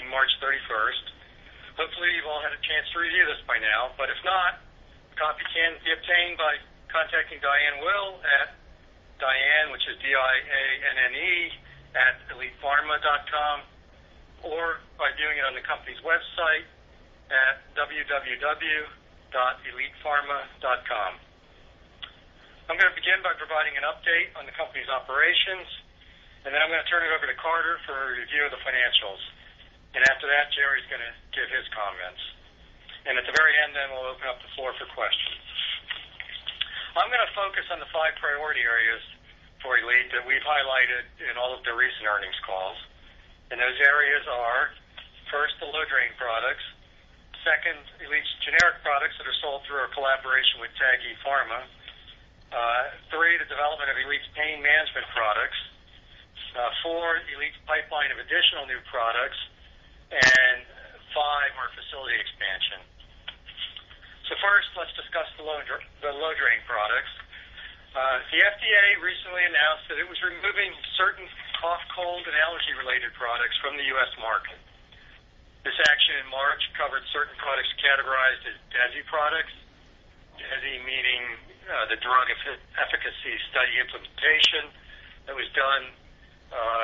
ending March 31st. Hopefully you've all had a chance to review this by now, but if not, a copy can be obtained by contacting Diane Will at Diane, which is DIANNE, at ElitePharma.com, or by viewing it on the company's website at www.elitepharma.com. I'm going to begin by providing an update on the company's operations, and then I'm going to turn it over to Carter for a review of the financials. And after that, Jerry's going to give his comments. And at the very end, then, we'll open up the floor for questions. I'm going to focus on the 5 priority areas for Elite that we've highlighted in all of the recent earnings calls. And those areas are, first, the low-drain products. Second, Elite's generic products that are sold through our collaboration with TAGI Pharma. 3, the development of Elite's pain management products. 4, Elite's pipeline of additional new products. And 5, our facility expansion. So first, let's discuss the low-drain products. The FDA recently announced that it was removing certain cough, cold, and allergy-related products from the U.S. market. This action in March covered certain products categorized as DESI products, DESI meaning the Drug Efficacy Study Implementation that was done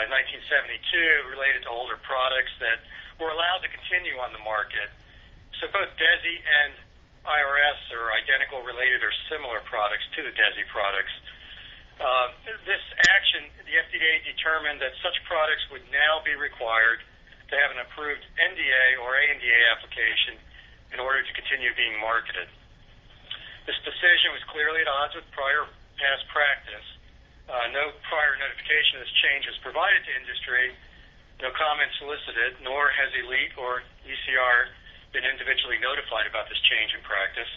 in 1972 related to older products that were allowed to continue on the market. So both DESI and IRS are identical, related, or similar products to the DESI products. This action, the FDA determined that such products would now be required to have an approved NDA or ANDA application in order to continue being marketed. This decision was clearly at odds with past practice. No prior notification of this change was provided to industry, no comment solicited, nor has Elite or ECR been individually notified about this change in practice.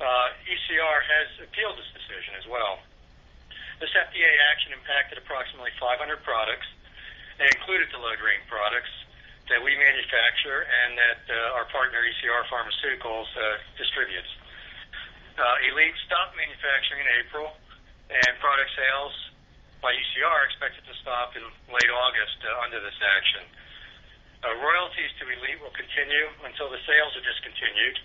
ECR has appealed this decision as well. This FDA action impacted approximately 500 products and included the low-drain products that we manufacture and that our partner ECR Pharmaceuticals distributes. Elite stopped manufacturing in April, and product sales by ECR are expected to stop in late August under this action. Royalties to Elite will continue until the sales are discontinued,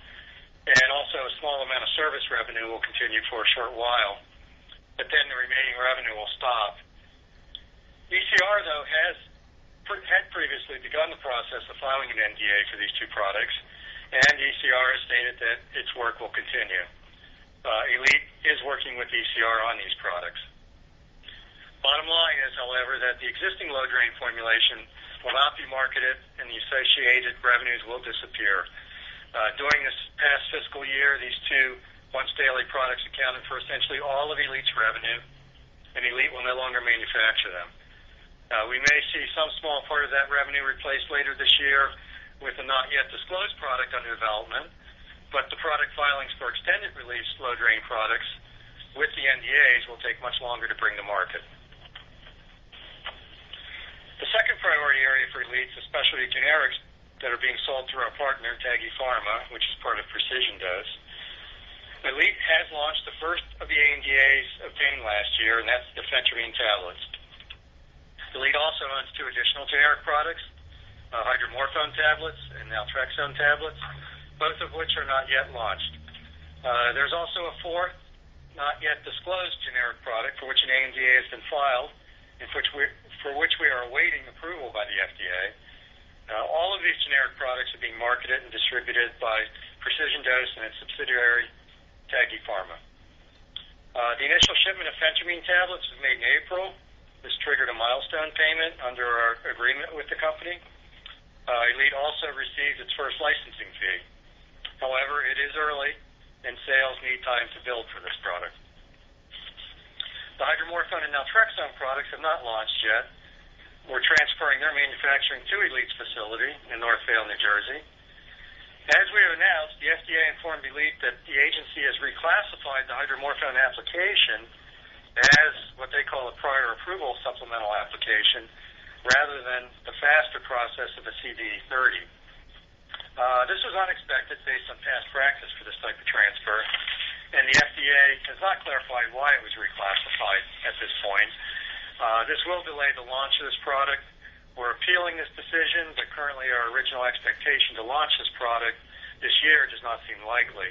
and also a small amount of service revenue will continue for a short while, but then the remaining revenue will stop. ECR, though, had previously begun the process of filing an NDA for these 2 products, and ECR has stated that its work will continue. Elite is working with ECR on these products. Bottom line is, however, that the existing low-drain formulation will not be marketed and the associated revenues will disappear. During this past fiscal year, these 2 once-daily products accounted for essentially all of Elite's revenue, and Elite will no longer manufacture them. We may see some small part of that revenue replaced later this year with a not-yet-disclosed product under development, but the product filings for extended-release low-drain products with the NDAs will take much longer to bring to market. The second priority area for Elite is specialty generics that are being sold through our partner, TAGI Pharma, which is part of Precision Dose. Elite has launched the first of the ANDAs obtained last year, and that's the phentermine tablets. Elite also owns 2 additional generic products, hydromorphone tablets and naltrexone tablets, both of which are not yet launched. There's also a 4th, not yet disclosed generic product for which an ANDA has been filed, and for which we are awaiting approval by the FDA. All of these generic products are being marketed and distributed by Precision Dose and its subsidiary, TAGI Pharma. The initial shipment of phentermine tablets was made in April. This triggered a milestone payment under our agreement with the company. Elite also received its first licensing fee. However, it is early, and sales need time to build for this product. The hydromorphone and naltrexone products have not launched yet. We're transferring their manufacturing to Elite's facility in Northvale, New Jersey. As we have announced, the FDA informed Elite that the agency has reclassified the hydromorphone application as what they call a prior approval supplemental application rather than the faster process of a CD30. This was unexpected based on past practice for this type of transfer, and the FDA has not clarified why it was reclassified at this point. This will delay the launch of this product. We're appealing this decision, but currently unfortunately, our original expectation to launch this product this year does not seem likely.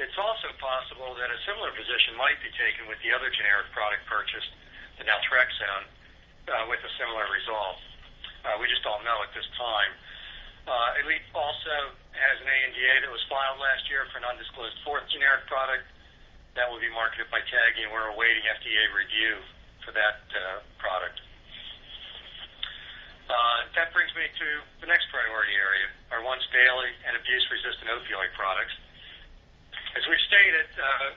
It's also possible that a similar position might be taken with the other generic product purchased, the naltrexone, with a similar result. We just don't know at this time. Elite also has an ANDA that was filed last year for an undisclosed fourth generic product that will be marketed by Taggy, and we're awaiting FDA review for that product. That brings me to the next priority area, our once-daily and abuse-resistant opioid products. As we've stated,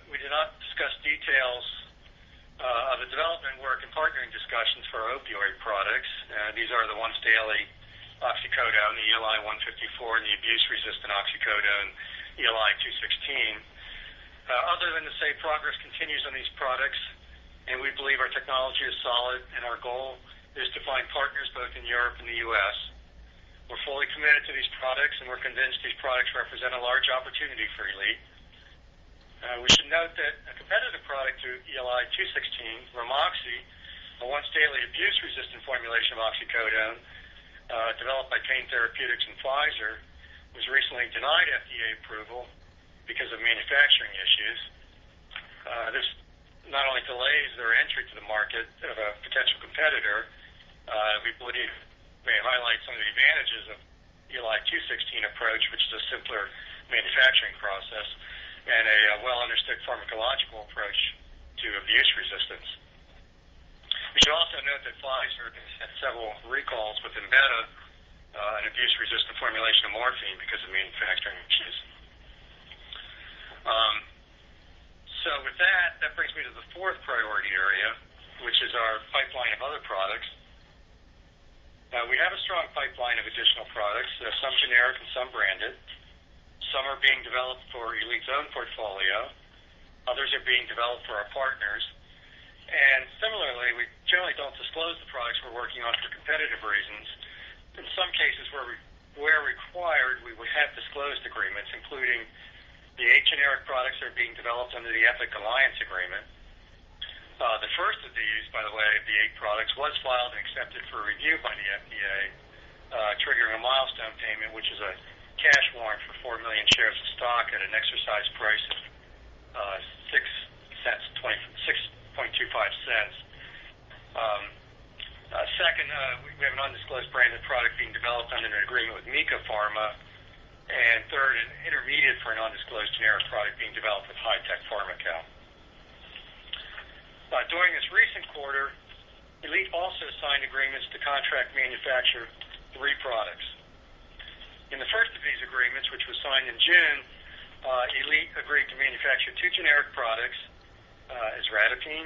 we do not discuss details of the development work and partnering discussions for our opioid products. These are the once-daily oxycodone, the ELI 154, and the abuse-resistant oxycodone, ELI 216. Other than to say progress continues on these products, and we believe our technology is solid, and our goal is to find partners both in Europe and the U.S. We're fully committed to these products, and we're convinced these products represent a large opportunity for Elite. We should note that a competitive product to ELI 216, Romoxi, a once-daily abuse-resistant formulation of oxycodone developed by Pain Therapeutics and Pfizer, was recently denied FDA approval because of manufacturing issues. This not only delays their entry to the market of a potential competitor, we believe may highlight some of the advantages of ELI 216 approach, which is a simpler manufacturing process and a well-understood pharmacological approach to abuse resistance. We should also note that Pfizer has had several recalls with Embeda, an abuse-resistant formulation of morphine, because of manufacturing issues. So with that brings me to the fourth priority area, which is our pipeline of other products. We have a strong pipeline of additional products, some generic and some branded. Some are being developed for Elite's own portfolio. Others are being developed for our partners. And similarly, we generally don't disclose the products we're working on for competitive reasons. In some cases where required, we would have disclosed agreements, including the 8 generic products that are being developed under the Epic Alliance Agreement. The first of these, by the way, of the 8 products, was filed and accepted for review by the FDA, triggering a milestone payment, which is a cash warrant for 4 million shares of stock at an exercise price of 6.25 cents. Second, we have an undisclosed branded product being developed under an agreement with Mika Pharma. And third, an intermediate for an undisclosed generic product being developed with High-Tech Pharmacal. During this recent quarter, Elite also signed agreements to contract manufacture 3 products. In the first of these agreements, which was signed in June, Elite agreed to manufacture 2 generic products, isradipine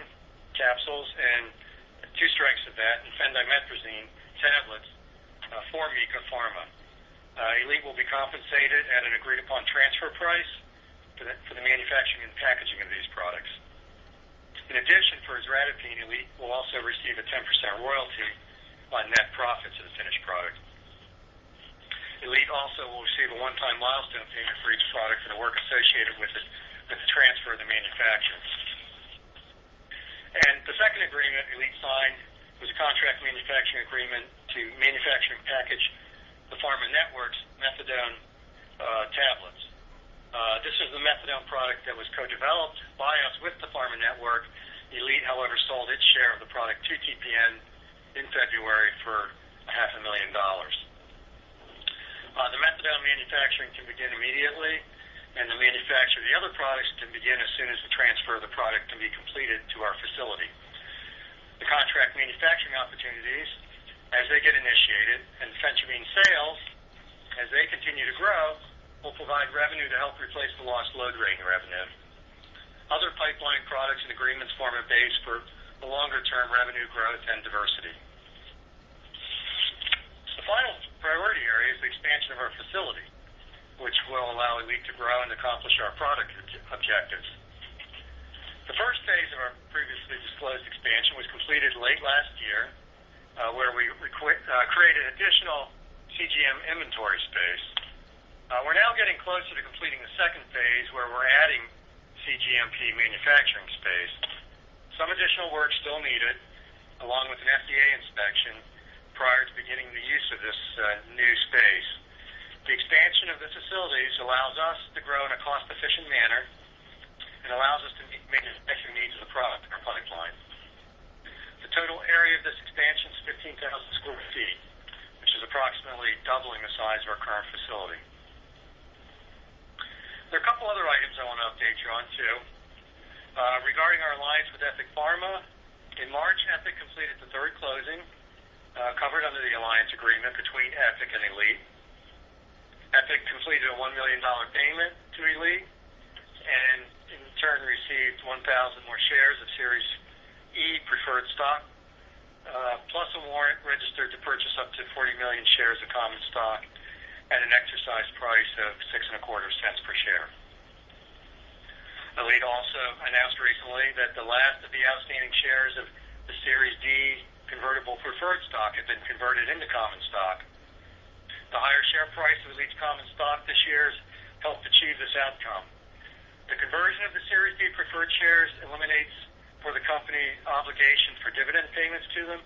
capsules and 2 strengths of that, and phendimetrazine tablets for Mika Pharma. Elite will be compensated at an agreed-upon transfer price for the manufacturing and packaging of these products. In addition, for isradipine, Elite will also receive a 10% royalty on net profits of the finished product. Elite also will receive a one-time milestone payment for each product for the work associated with the transfer of the manufacturing. And the second agreement Elite signed was a contract manufacturing agreement to manufacture and package the Pharma Network's methadone tablets. This is the methadone product that was co-developed by us with the Pharma Network. Elite, however, sold its share of the product to TPN in February for $500,000. The methadone manufacturing can begin immediately, and the manufacture of the other products can begin as soon as the transfer of the product can be completed to our facility. The contract manufacturing opportunities, as they get initiated, and phentermine sales, as they continue to grow, will provide revenue to help replace the lost load rating revenue. Other pipeline products and agreements form a base for the longer-term revenue growth and diversity. The final priority area is the expansion of our facility, which will allow Elite to grow and accomplish our product objectives. The first phase of our previously disclosed expansion was completed late last year, where we created additional CGM inventory space. We're now getting closer to completing the second phase, where we're adding CGMP manufacturing space. Some additional work still needed, along with an FDA inspection, prior to beginning the use of this new space. The expansion of the facilities allows us to grow in a cost-efficient manner and allows us to meet manufacturing needs of the product in our pipeline. The total area of this expansion is 15,000 square feet, which is approximately doubling the size of our current facility. There are a couple other items I want to update you on, too. Regarding our alliance with Epic Pharma, in March, Epic completed the third closing, covered under the alliance agreement between Epic and Elite. Epic completed a $1 million payment to Elite, and in turn received 1,000 more shares of Series E preferred stock, plus a warrant registered to purchase up to 40 million shares of common stock at an exercise price of 6.25 cents per share. Elite also announced recently that the last of the outstanding shares of the Series D convertible preferred stock had been converted into common stock. The higher share price of Elite's common stock this year has helped achieve this outcome. The conversion of the Series D preferred shares eliminates for the company obligation for dividend payments to them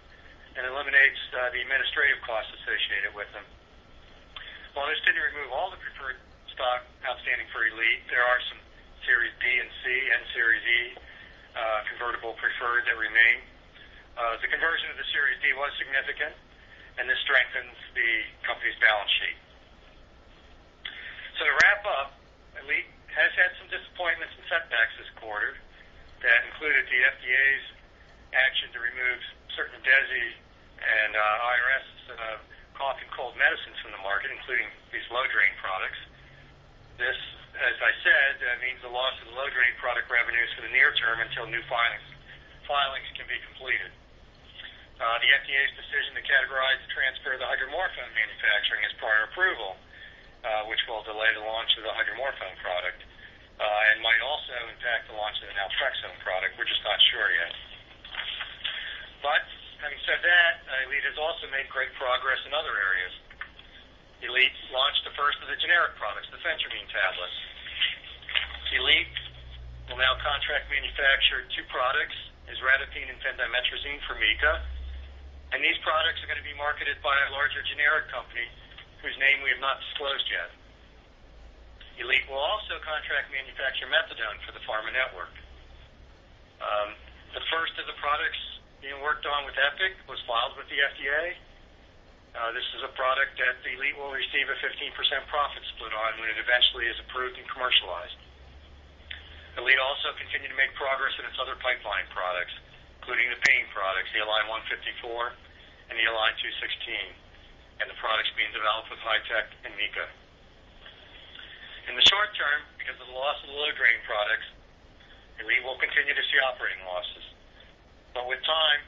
and eliminates the administrative costs associated with them. While this didn't remove all the preferred stock outstanding for Elite, there are some Series B and C and Series E convertible preferred that remain. The conversion of the Series D was significant, and this strengthens the company's balance sheet. So to wrap up, Elite has had some disappointments and setbacks this quarter that included the FDA's action to remove certain DESI and IRS cough and cold medicines from the market, including these low-drain products. This, as I said, means the loss of the low-drain product revenues for the near term until new filings can be completed. The FDA's decision to categorize and transfer the hydromorphone manufacturing as prior approval, which will delay the launch of the hydromorphone product, and might also impact the launch of the naltrexone product. We're just not sure yet. But having said that, Elite has also made great progress in other areas. Elite launched the first of the generic products, the phentermine tablets. Elite will now contract manufacture two products, isradipine and phendimetrazine for Mika, and these products are going to be marketed by a larger generic company whose name we have not disclosed yet. Elite will also contract manufacture methadone for the pharma network. The first of the products being worked on with Epic was filed with the FDA. This is a product that Elite will receive a 15% profit split on when it eventually is approved and commercialized. Elite also continued to make progress in its other pipeline products, including the pain products, the Align 154 and the Align 216, and the products being developed with High-Tech and Mika. In the short term, because of the loss of the low-drain products, Elite will continue to see operating losses. But with time,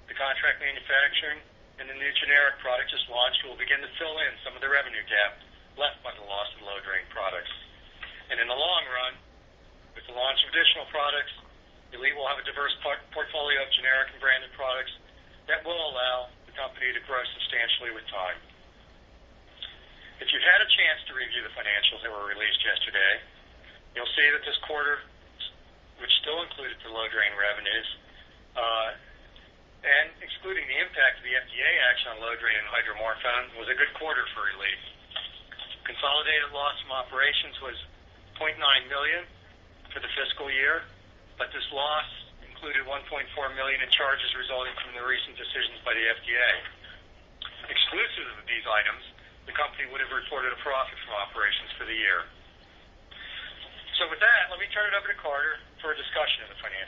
the contract manufacturing and the new generic product just launched will begin to fill in some of the revenue gap left by the loss of low-drain products. And in the long run, with the launch of additional products, Elite will have a diverse portfolio of generic and branded products that will allow the company to grow substantially with time. If you've had a chance to review the financials that were released yesterday, you'll see that this quarter, which still included the low-drain revenues, and excluding the impact of the FDA action on low-drain and hydromorphone, was a good quarter for Elite. Consolidated loss from operations was $0.9 million for the fiscal year, but this loss included $1.4 million in charges resulting from the recent decisions by the FDA. Exclusive of these items, the company would have reported a profit from operations for the year. So with that, let me turn it over to Carter for a discussion of the financials.